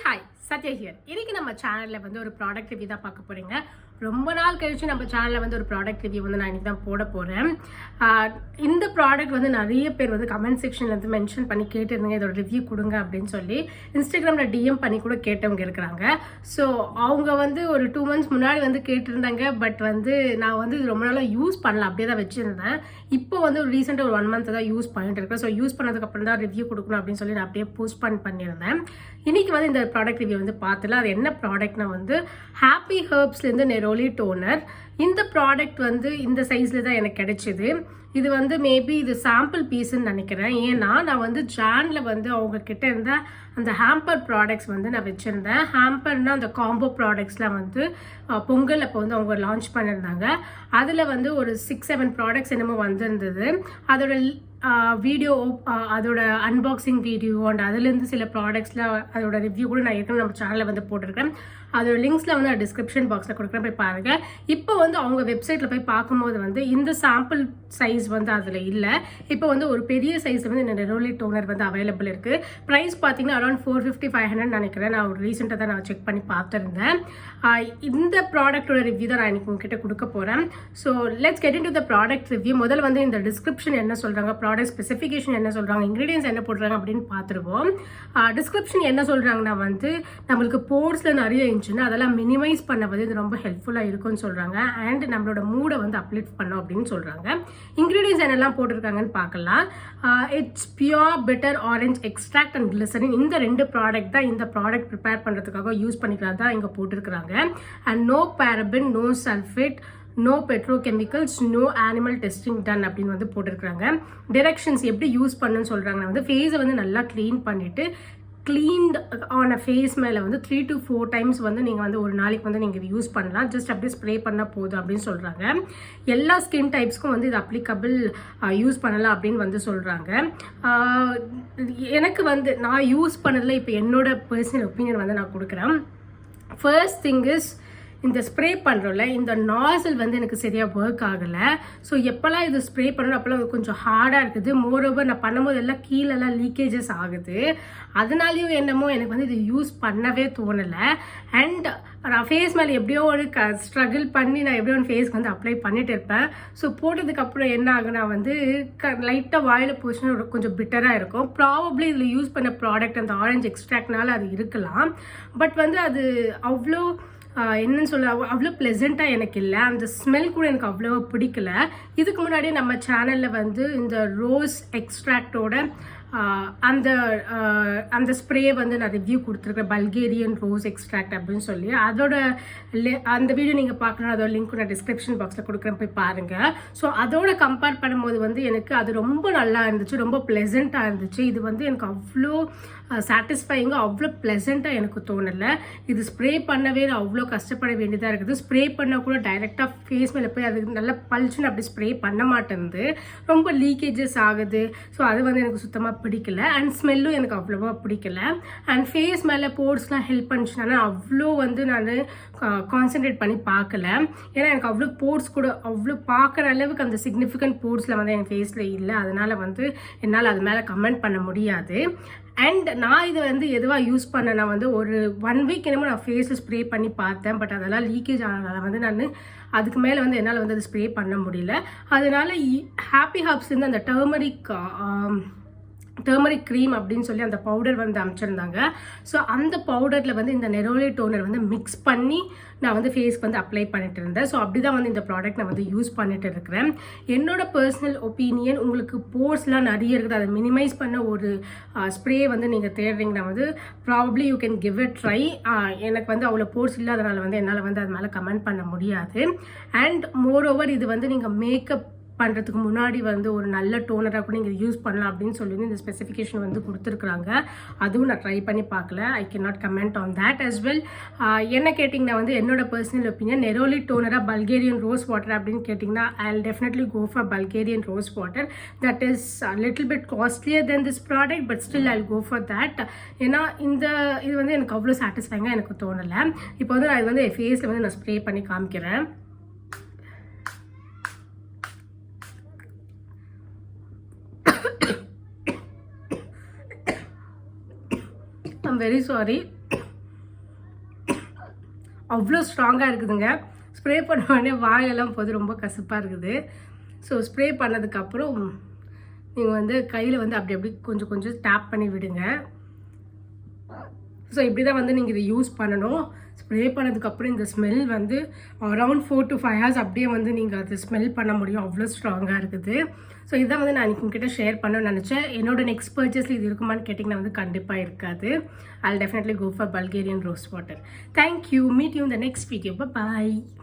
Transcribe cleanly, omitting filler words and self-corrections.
Hi Sathya here. இன்னைக்கு நம்ம சேனலில் வந்து ஒரு ப்ராடக்ட் ரிவ்யூ தான் பார்க்க போகிறீங்க. ரொம்ப நாள் கழிச்சு நம்ம சேனலில் வந்து ஒரு ப்ராடக்ட் ரிவ்யூ வந்து நான் இன்னைக்கு தான் போட போகிறேன். இந்த ப்ராடக்ட் வந்து நிறைய பேர் வந்து கமெண்ட் செக்ஷனில் வந்து மென்ஷன் பண்ணி கேட்டிருந்தாங்க, இதோட ரிவ்யூ கொடுங்க அப்படின்னு சொல்லி. இன்ஸ்டாகிராமில் டிஎம் பண்ணி கூட கேட்டவங்க இருக்கிறாங்க. ஸோ அவங்க வந்து ஒரு 2 months முன்னாடி வந்து கேட்டிருந்தாங்க. பட் வந்து நான் வந்து இது ரொம்ப நாளாக யூஸ் பண்ணல, அப்படியே தான் வச்சுருந்தேன். இப்போ வந்து ஒரு ரீசெண்டாக ஒரு 1 month தான் யூஸ் பண்ணிட்டு இருக்கேன். ஸோ யூஸ் பண்ணதுக்கப்புறம் தான் ரிவ்யூ கொடுக்கணும் அப்படின்னு சொல்லி நான் அப்படியே போஸ்ட் பண்ணியிருந்தேன். இன்னைக்கு வந்து இந்த ப்ராடக்ட் ரிவ்யூ வந்து பார்த்துல அது என்ன ப்ராடக்ட்னா வந்து ஹாப்பி ஹெர்ப்ஸ்லேருந்து நெரோலி டோனர். இந்த ப்ராடக்ட் வந்து இந்த சைஸில் தான் எனக்கு கிடைச்சிது. இது வந்து மேபி இது சாம்பிள் பீஸ்ன்னு நினைக்கிறேன். ஏன்னா நான் வந்து ஜானில் வந்து அவங்க கிட்ட இருந்த அந்த ஹேம்பர் ப்ராடக்ட்ஸ் வந்து நான் வச்சுருந்தேன். ஹேம்பர்னா அந்த காம்போ ப்ராடக்ட்ஸ்லாம் வந்து பொங்கல் அப்போ வந்து அவங்க லான்ச் பண்ணியிருந்தாங்க. அதில் வந்து ஒரு 6-7 ப்ராடக்ட்ஸ் என்னமோ வந்திருந்தது. அதோட வீடியோ, அதோட அன்பாக்சிங் வீடியோ அண்ட் அதுலேருந்து சில ப்ராடக்ட்ஸ்லாம் அதோட ரிவ்யூ கூட நான் ஏற்கனவே நம்ம சேனலில் வந்து போட்டிருக்கேன். அதோட லிங்க்ஸில் வந்து நான் டிஸ்கிரிப்ஷன் பாக்ஸில் கொடுக்குறேன், போய் பாருங்கள். இப்போ வந்து அவங்க வெப்சைட்டில் போய் பார்க்கும்போது வந்து இந்த சாம்பிள் சைஸ் வந்து அதில் இல்லை. இப்போ வந்து ஒரு பெரிய சைஸ் வந்து இந்த நெரோலி டோனர் வந்து அவைலபிள் இருக்குது. ப்ரைஸ் பார்த்தீங்கன்னா அரௌண்ட் 450-500 நினைக்கிறேன். நான் ஒரு ரீசெண்டாக தான் நான் செக் பண்ணி பார்த்துருந்தேன். இந்த ப்ராடக்டோட ரிவ்யூ தான் நான் இன்னைக்கு உங்ககிட்ட கொடுக்க போகிறேன். So let's get into the product review. முதல்ல வந்து இந்த டிஸ்கிரிப்ஷன் என்ன சொல்கிறாங்க, ப்ராடக்ட் ஸ்பெசிஃபிகேஷன் என்ன சொல்கிறாங்க, இன்க்ரீடியன்ஸ் என்ன போடுறாங்க அப்படின்னு பார்த்துருவோம். டிஸ்கிரிப்ஷன் என்ன சொல்கிறாங்கன்னா வந்து நம்மளுக்கு போர்ஸில் நிறைய இருந்துச்சுன்னா அதெல்லாம் மினிமைஸ் பண்ண வந்து இது ரொம்ப ஹெல்ப்ஃபுல்லாக இருக்கும்னு சொல்கிறாங்க. அண்ட் நம்மளோட மூடை வந்து அப்லிஃப்ட் பண்ணோம் அப்படின்னு சொல்கிறாங்க. இன்க்ரீடியன்ஸ் என்னெல்லாம் போட்டிருக்காங்கன்னு பார்க்கலாம். It's pure bitter orange extract and glycerin. இந்த 2 ப்ராடக்ட் தான் இந்த ப்ராடக்ட் ப்ரிப்பேர் பண்ணுறதுக்காக யூஸ் பண்ணிக்கலாம் தான் இங்கே போட்டிருக்கிறாங்க. And no paraben, no sulphate, no petrochemicals, no animal testing done அப்படின்னு வந்து போட்டிருக்காங்க. டைரக்ஷன்ஸ் எப்படி யூஸ் பண்ணுன்னு சொல்கிறாங்கன்னா வந்து ஃபேஸை வந்து நல்லா க்ளீன் பண்ணிவிட்டு க்ளீன்ட் ஆன ஃபேஸ் மேலே வந்து 3 to 4 times வந்து நீங்கள் வந்து ஒரு நாளைக்கு வந்து நீங்கள் இது யூஸ் பண்ணலாம். ஜஸ்ட் அப்படியே ஸ்ப்ரே பண்ணால் போதும் அப்படின்னு சொல்கிறாங்க. எல்லா ஸ்கின் டைப்ஸ்க்கும் வந்து இது அப்ளிகபிள், யூஸ் பண்ணலாம் அப்படின்னு வந்து சொல்கிறாங்க. எனக்கு வந்து நான் யூஸ் பண்ணதில் இப்போ என்னோட பர்சனல் ஒப்பீனியன் வந்து நான் கொடுக்குறேன். ஃபர்ஸ்ட் திங் இஸ், இந்த ஸ்ப்ரே பண்ணுறோம்ல, இந்த நாசல் வந்து எனக்கு சரியாக ஒர்க் ஆகலை. ஸோ எப்போல்லாம் இது ஸ்ப்ரே பண்ணணும் அப்போல்லாம் கொஞ்சம் ஹார்டாக இருக்குது. மோரோவர் நான் பண்ணும்போது எல்லாம் கீழெல்லாம் லீக்கேஜஸ் ஆகுது. அதனாலேயும் என்னமோ எனக்கு வந்து இது யூஸ் பண்ணவே தோணலை. அண்ட் நான் ஃபேஸ் மேலே எப்படியோ ஒரு ஸ்ட்ரகிள் பண்ணி நான் எப்படியோ ஒரு ஃபேஸ்க்கு வந்து அப்ளை பண்ணிட்டு இருப்பேன். ஸோ போட்டதுக்கப்புறம் என்ன ஆகுனா வந்து லைட்டாக வாயில் போச்சுன்னா கொஞ்சம் பிட்டராக இருக்கும். ப்ராபப்ளி இதில் யூஸ் பண்ண ப்ராடக்ட் அந்த ஆரஞ்சு எக்ஸ்ட்ராக்ட்னால அது இருக்கலாம். பட் வந்து அது அவ்வளோ என்னன்னு சொல்ல அவ்வளோ ப்ளசண்ட்டாக எனக்கு இல்லை. அந்த ஸ்மெல் கூட எனக்கு அவ்வளோ பிடிக்கல. இதுக்கு முன்னாடி நம்ம சேனலில் வந்து இந்த ரோஸ் எக்ஸ்ட்ராக்டோட அந்த ஸ்ப்ரே வந்து நான் ரிவ்யூ கொடுத்துருக்கேன், பல்கேரியன் ரோஸ் எக்ஸ்ட்ராக்ட் அப்படின்னு சொல்லி. அதோட அந்த வீடியோ நீங்கள் பார்க்கணும், அதோட லிங்க் நான் டிஸ்கிரிப்ஷன் பாக்ஸில் கொடுக்குறேன், போய் பாருங்கள். ஸோ அதோட கம்பேர் பண்ணும்போது வந்து எனக்கு அது ரொம்ப நல்லா இருந்துச்சு, ரொம்ப ப்ளசண்ட்டாக இருந்துச்சு. இது வந்து எனக்கு அவ்வளோ சாட்டிஸ்ஃபைங்காக அவ்வளோ ப்ளசண்ட்டாக எனக்கு தோணலை. இது ஸ்ப்ரே பண்ணவே அவ்வளோ கஷ்டப்பட வேண்டியதாக இருக்குது. ஸ்ப்ரே பண்ணால் கூட டைரெக்டாக ஃபேஸ் மேலே போய் அது நல்லா பளிச்சுன்னு அப்படி ஸ்ப்ரே பண்ண மாட்டேங்குது, ரொம்ப லீக்கேஜஸ் ஆகுது. ஸோ அது வந்து எனக்கு சுத்தமாக பிடிக்கல. அண்ட் ஸ்மெல்லும் எனக்கு அவ்வளோவா பிடிக்கல. அண்ட் ஃபேஸ் மேலே போர்ஸ்லாம் ஹெல்ப் பண்ணிச்சுனா அவ்வளோ வந்து நான் கான்சென்ட்ரேட் பண்ணி பார்க்கல. ஏன்னா எனக்கு அவ்வளோ போர்ஸ் கூட அவ்வளோ பார்க்குற அளவுக்கு அந்த சிக்னிஃபிகண்ட் போர்ஸில் வந்து என் ஃபேஸில் இல்லை. அதனால் வந்து என்னால் அது மேலே கமெண்ட் பண்ண முடியாது. அண்ட் நான் இதை வந்து எதுவாக யூஸ் பண்ணேன்னா வந்து ஒரு 1 week என்னமோ நான் ஃபேஸில் ஸ்ப்ரே பண்ணி பார்த்தேன். பட் அதெல்லாம் லீக்கேஜ் ஆனதால் வந்து நான் அதுக்கு மேலே வந்து என்னால் வந்து அது ஸ்ப்ரே பண்ண முடியல. அதனால ஹாப்பி ஹாப்ஸ்லேருந்து அந்த டர்மரிக் க்ரீம் அப்படின்னு சொல்லி அந்த பவுடர் வந்து அமைச்சிருந்தாங்க. ஸோ அந்த பவுடரில் வந்து இந்த நெரோலி டோனர் வந்து மிக்ஸ் பண்ணி நான் வந்து ஃபேஸ்க்கு வந்து அப்ளை பண்ணிட்டு இருந்தேன். ஸோ அப்படி தான் வந்து இந்த ப்ராடக்ட் நான் வந்து யூஸ் பண்ணிட்டு இருக்கிறேன். என்னோட பர்சனல் ஒப்பீனியன், உங்களுக்கு போர்ஸ்லாம் நிறைய இருக்குது, அதை மினிமைஸ் பண்ண ஒரு ஸ்ப்ரே வந்து நீங்கள் தேடுறீங்கன்னா வந்து probably you can give it try. எனக்கு வந்து அவ்வளோ போர்ஸ் இல்லாதனால வந்து என்னால் வந்து அது மேலே கமெண்ட் பண்ண முடியாது. அண்ட் மோரோவர் இது வந்து நீங்கள் மேக்கப் பண்ணுறதுக்கு முன்னாடி வந்து ஒரு நல்ல டோனராக கூட நீங்கள் யூஸ் பண்ணலாம் அப்படின்னு சொல்லி இந்த ஸ்பெசிஃபிகேஷன் வந்து கொடுத்துருக்குறாங்க. அதுவும் நான் ட்ரை பண்ணி பார்க்கல. I can not comment on that as well. என்ன கேட்டிங்கன்னா வந்து என்னோட பர்சனல் ஒப்பீனியன், நெரோலி டோனராக பல்கேரியன் ரோஸ் வாட்டர் அப்படின்னு கேட்டிங்கன்னா I will definitely go for Bulgarian rose water. That is little bit costlier than this product, but still I will go for that. ஏன்னா இது வந்து எனக்கு அவ்வளோ சாட்டிஸ்ஃபைங்காக எனக்கு தோணலை. இப்போ வந்து நான் இது வந்து என் ஃபேஸில் வந்து நான் ஸ்ப்ரே பண்ணி காமிக்கிறேன். I'm very sorry. அவ்வளோ ஸ்ட்ராங்காக இருக்குதுங்க. ஸ்ப்ரே பண்ண உடனே வாயெல்லாம் போது ரொம்ப கசப்பாக இருக்குது. ஸோ ஸ்ப்ரே பண்ணதுக்கப்புறம் நீங்கள் வந்து கையில் வந்து அப்படி அப்படி கொஞ்சம் கொஞ்சம் டேப் பண்ணி விடுங்க. ஸோ இப்படி தான் வந்து நீங்கள் இதை யூஸ் பண்ணணும். ஸ்ப்ரே பண்ணதுக்கப்புறம் இந்த ஸ்மெல் வந்து அரவுண்ட் 4 to 5 hours அப்படியே வந்து நீங்கள் அதை ஸ்மெல் பண்ண முடியும். அவ்வளோ ஸ்ட்ராங்காக இருக்குது. ஸோ இதான் வந்து நான் உங்ககிட்ட ஷேர் பண்ணணும்னு நினச்சேன். என்னோட நெக்ஸ்ட் பர்ச்சேஸில் இது இருக்குமான்னு கேட்டிங்கன்னா வந்து கண்டிப்பாக இருக்காது. I'll definitely go for Bulgarian rose water. Thank you. Meet you in the next video. Bye-bye.